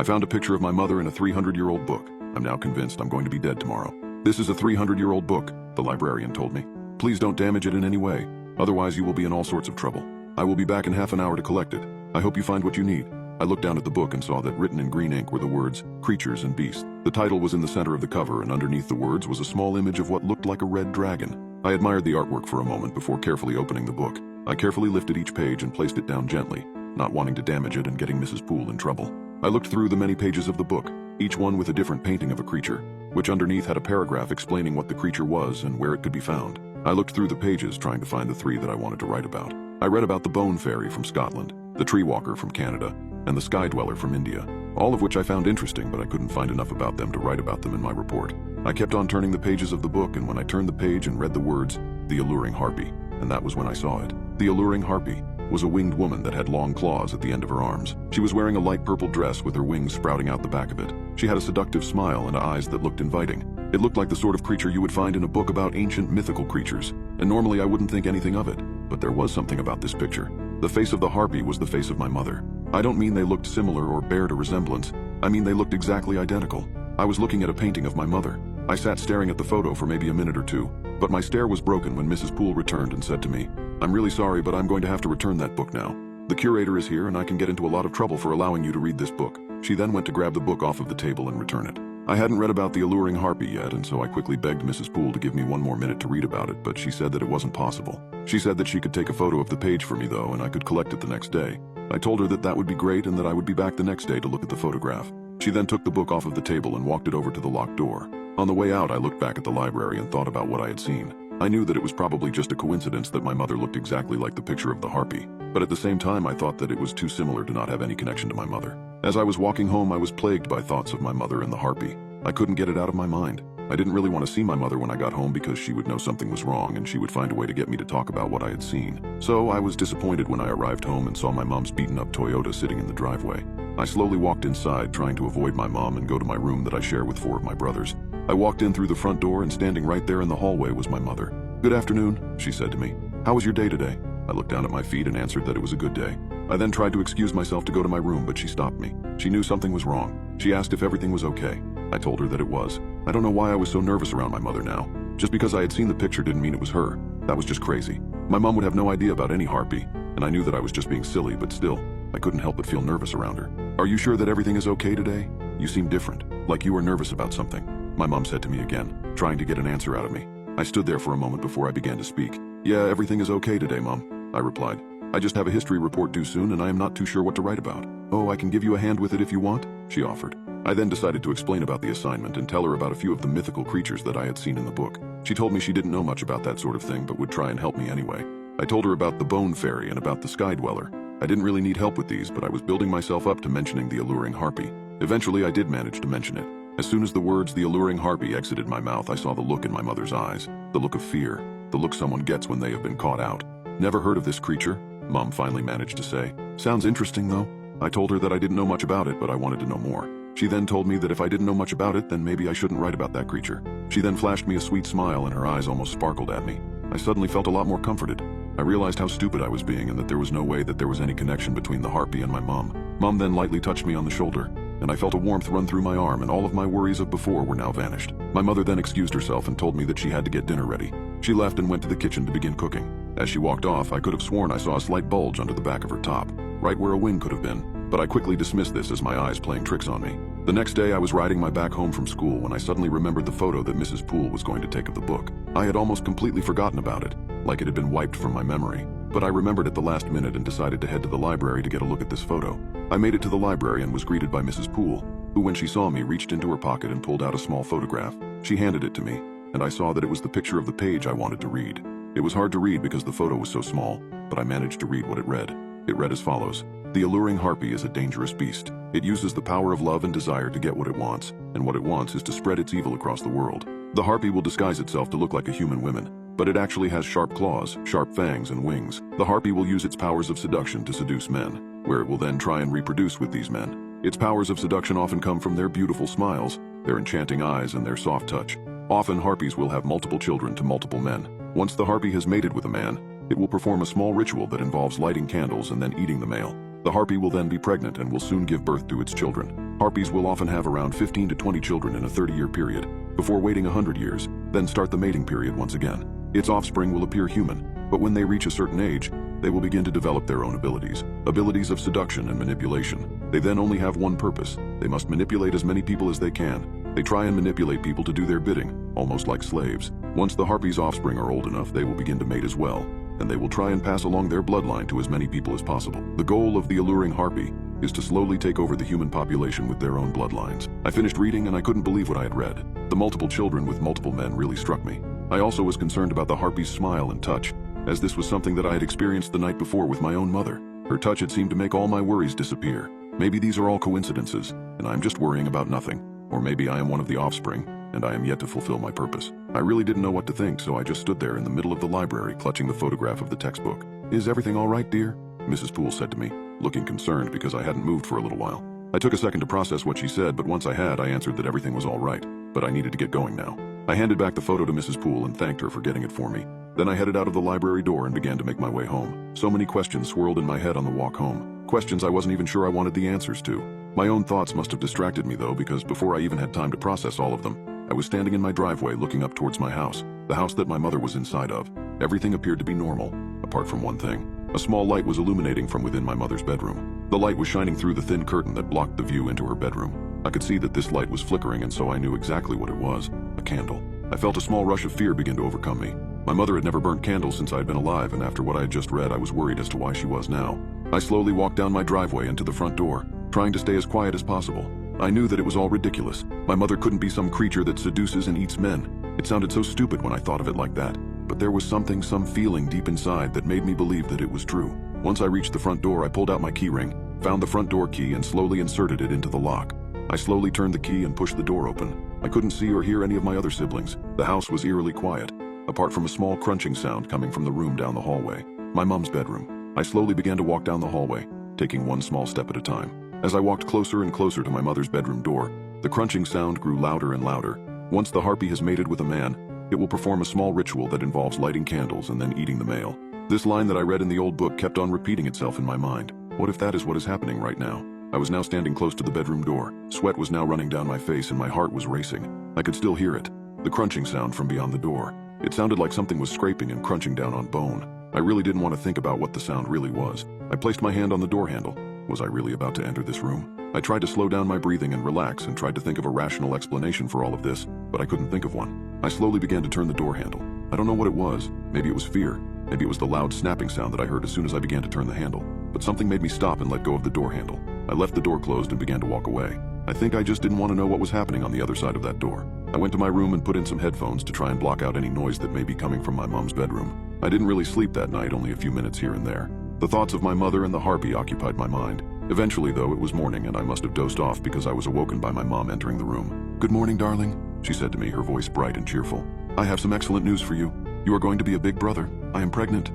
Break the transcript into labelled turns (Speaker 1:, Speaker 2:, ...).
Speaker 1: I found a picture of my mother in a 300-year-old book. I'm now convinced I'm going to be dead tomorrow. This is a 300-year-old book, the librarian told me. Please don't damage it in any way, otherwise you will be in all sorts of trouble. I will be back in half an hour to collect it. I hope you find what you need. I looked down at the book and saw that written in green ink were the words, Creatures and Beasts. The title was in the center of the cover, and underneath the words was a small image of what looked like a red dragon. I admired the artwork for a moment before carefully opening the book. I carefully lifted each page and placed it down gently, not wanting to damage it and getting Mrs. Poole in trouble. I looked through the many pages of the book, each one with a different painting of a creature, which underneath had a paragraph explaining what the creature was and where it could be found. I looked through the pages trying to find the three that I wanted to write about. I read about the Bone Fairy from Scotland, the Tree Walker from Canada, and the Sky Dweller from India, all of which I found interesting, but I couldn't find enough about them to write about them in my report. I kept on turning the pages of the book, and when I turned the page and read the words, The Alluring Harpy, and that was when I saw it. The Alluring Harpy was a winged woman that had long claws at the end of her arms. She was wearing a light purple dress with her wings sprouting out the back of it. She had a seductive smile and eyes that looked inviting. It looked like the sort of creature you would find in a book about ancient mythical creatures, and normally I wouldn't think anything of it, but there was something about this picture. The face of the harpy was the face of my mother. I don't mean they looked similar or bared a resemblance. I mean they looked exactly identical. I was looking at a painting of my mother. I sat staring at the photo for maybe a minute or two, but my stare was broken when Mrs. Poole returned and said to me, I'm really sorry, but I'm going to have to return that book now. The curator is here and I can get into a lot of trouble for allowing you to read this book. She then went to grab the book off of the table and return it. I hadn't read about the Alluring Harpy yet, and so I quickly begged Mrs. Poole to give me one more minute to read about it, but she said that it wasn't possible. She said that she could take a photo of the page for me though, and I could collect it the next day. I told her that that would be great and that I would be back the next day to look at the photograph. She then took the book off of the table and walked it over to the locked door. On the way out, I looked back at the library and thought about what I had seen. I knew that it was probably just a coincidence that my mother looked exactly like the picture of the harpy, but at the same time I thought that it was too similar to not have any connection to my mother. As I was walking home, I was plagued by thoughts of my mother and the harpy. I couldn't get it out of my mind. I didn't really want to see my mother when I got home because she would know something was wrong and she would find a way to get me to talk about what I had seen. So I was disappointed when I arrived home and saw my mom's beaten up Toyota sitting in the driveway. I slowly walked inside, trying to avoid my mom and go to my room that I share with 4 of my brothers. I walked in through the front door and standing right there in the hallway was my mother. Good afternoon, she said to me. How was your day today? I looked down at my feet and answered that it was a good day. I then tried to excuse myself to go to my room, but she stopped me. She knew something was wrong. She asked if everything was okay. I told her that it was. I don't know why I was so nervous around my mother now. Just because I had seen the picture didn't mean it was her. That was just crazy. My mom would have no idea about any harpy, and I knew that I was just being silly, but still, I couldn't help but feel nervous around her. Are you sure that everything is okay today? You seem different, like you were nervous about something, my mom said to me again, trying to get an answer out of me. I stood there for a moment before I began to speak. Yeah, everything is okay today, Mom, I replied. I just have a history report due soon and I am not too sure what to write about. Oh, I can give you a hand with it if you want, she offered. I then decided to explain about the assignment and tell her about a few of the mythical creatures that I had seen in the book. She told me she didn't know much about that sort of thing but would try and help me anyway. I told her about the Bone Fairy and about the Sky Dweller. I didn't really need help with these, but I was building myself up to mentioning the Alluring Harpy. Eventually I did manage to mention it. As soon as the words the Alluring Harpy exited my mouth, I saw the look in my mother's eyes. The look of fear. The look someone gets when they have been caught out. Never heard of this creature? Mom finally managed to say. Sounds interesting though. I told her that I didn't know much about it, but I wanted to know more. She then told me that if I didn't know much about it, then maybe I shouldn't write about that creature. She then flashed me a sweet smile and her eyes almost sparkled at me. I suddenly felt a lot more comforted. I realized how stupid I was being and that there was no way that there was any connection between the harpy and my mom. Mom then lightly touched me on the shoulder, and I felt a warmth run through my arm and all of my worries of before were now vanished. My mother then excused herself and told me that she had to get dinner ready. She left and went to the kitchen to begin cooking. As she walked off, I could have sworn I saw a slight bulge under the back of her top, right where a wing could have been, but I quickly dismissed this as my eyes playing tricks on me. The next day I was riding my back home from school when I suddenly remembered the photo that Mrs. Poole was going to take of the book. I had almost completely forgotten about it, like it had been wiped from my memory, but I remembered at the last minute and decided to head to the library to get a look at this photo. I made it to the library and was greeted by Mrs. Poole, who when she saw me reached into her pocket and pulled out a small photograph. She handed it to me, and I saw that it was the picture of the page I wanted to read. It was hard to read because the photo was so small, but I managed to read what it read. It read as follows. The alluring harpy is a dangerous beast. It uses the power of love and desire to get what it wants, and what it wants is to spread its evil across the world. The harpy will disguise itself to look like a human woman, but it actually has sharp claws, sharp fangs, and wings. The harpy will use its powers of seduction to seduce men, where it will then try and reproduce with these men. Its powers of seduction often come from their beautiful smiles, their enchanting eyes, and their soft touch. Often harpies will have multiple children to multiple men. Once the harpy has mated with a man, it will perform a small ritual that involves lighting candles and then eating the male. The harpy will then be pregnant and will soon give birth to its children. Harpies will often have around 15 to 20 children in a 30-year period, before waiting 100 years, then start the mating period once again. Its offspring will appear human, but when they reach a certain age, they will begin to develop their own abilities of seduction and manipulation. They then only have one purpose. They must manipulate as many people as they can. They try and manipulate people to do their bidding, almost like slaves. Once the harpy's offspring are old enough, they will begin to mate as well, and they will try and pass along their bloodline to as many people as possible. The goal of the alluring harpy is to slowly take over the human population with their own bloodlines. I finished reading and I couldn't believe what I had read. The multiple children with multiple men really struck me. I also was concerned about the harpy's smile and touch, as this was something that I had experienced the night before with my own mother. Her touch had seemed to make all my worries disappear. Maybe these are all coincidences, and I'm just worrying about nothing. Or maybe I am one of the offspring, and I am yet to fulfill my purpose. I really didn't know what to think, so I just stood there in the middle of the library, clutching the photograph of the textbook. "Is everything all right, dear?" Mrs. Poole said to me, looking concerned because I hadn't moved for a little while. I took a second to process what she said, but once I had, I answered that everything was all right, but I needed to get going now. I handed back the photo to Mrs. Poole and thanked her for getting it for me. Then I headed out of the library door and began to make my way home. So many questions swirled in my head on the walk home. Questions I wasn't even sure I wanted the answers to. My own thoughts must have distracted me though, because before I even had time to process all of them, I was standing in my driveway looking up towards my house, the house that my mother was inside of. Everything appeared to be normal, apart from one thing. A small light was illuminating from within my mother's bedroom. The light was shining through the thin curtain that blocked the view into her bedroom. I could see that this light was flickering, and so I knew exactly what it was: a candle. I felt a small rush of fear begin to overcome me. My mother had never burnt candles since I had been alive, and after what I had just read, I was worried as to why she was now. I slowly walked down my driveway and to the front door, trying to stay as quiet as possible. I knew that it was all ridiculous. My mother couldn't be some creature that seduces and eats men. It sounded so stupid when I thought of it like that. But there was some feeling deep inside that made me believe that it was true. Once I reached the front door, I pulled out my key ring, found the front door key, and slowly inserted it into the lock. I slowly turned the key and pushed the door open. I couldn't see or hear any of my other siblings. The house was eerily quiet, apart from a small crunching sound coming from the room down the hallway, my mom's bedroom. I slowly began to walk down the hallway, taking one small step at a time. As I walked closer and closer to my mother's bedroom door, the crunching sound grew louder and louder. Once the harpy has mated with a man, it will perform a small ritual that involves lighting candles and then eating the male. This line that I read in the old book kept on repeating itself in my mind. What if that is what is happening right now? I was now standing close to the bedroom door. Sweat was now running down my face and my heart was racing. I could still hear it, the crunching sound from beyond the door. It sounded like something was scraping and crunching down on bone. I really didn't want to think about what the sound really was. I placed my hand on the door handle. Was I really about to enter this room? I tried to slow down my breathing and relax and tried to think of a rational explanation for all of this, but I couldn't think of one. I slowly began to turn the door handle. I don't know what it was. Maybe it was fear. Maybe it was the loud snapping sound that I heard as soon as I began to turn the handle. But something made me stop and let go of the door handle. I left the door closed and began to walk away. I think I just didn't want to know what was happening on the other side of that door. I went to my room and put in some headphones to try and block out any noise that may be coming from my mom's bedroom. I didn't really sleep that night, only a few minutes here and there. The thoughts of my mother and the harpy occupied my mind. Eventually, though, it was morning and I must have dozed off because I was awoken by my mom entering the room. "Good morning, darling," she said to me, her voice bright and cheerful. "I have some excellent news for you. You are going to be a big brother. I am pregnant."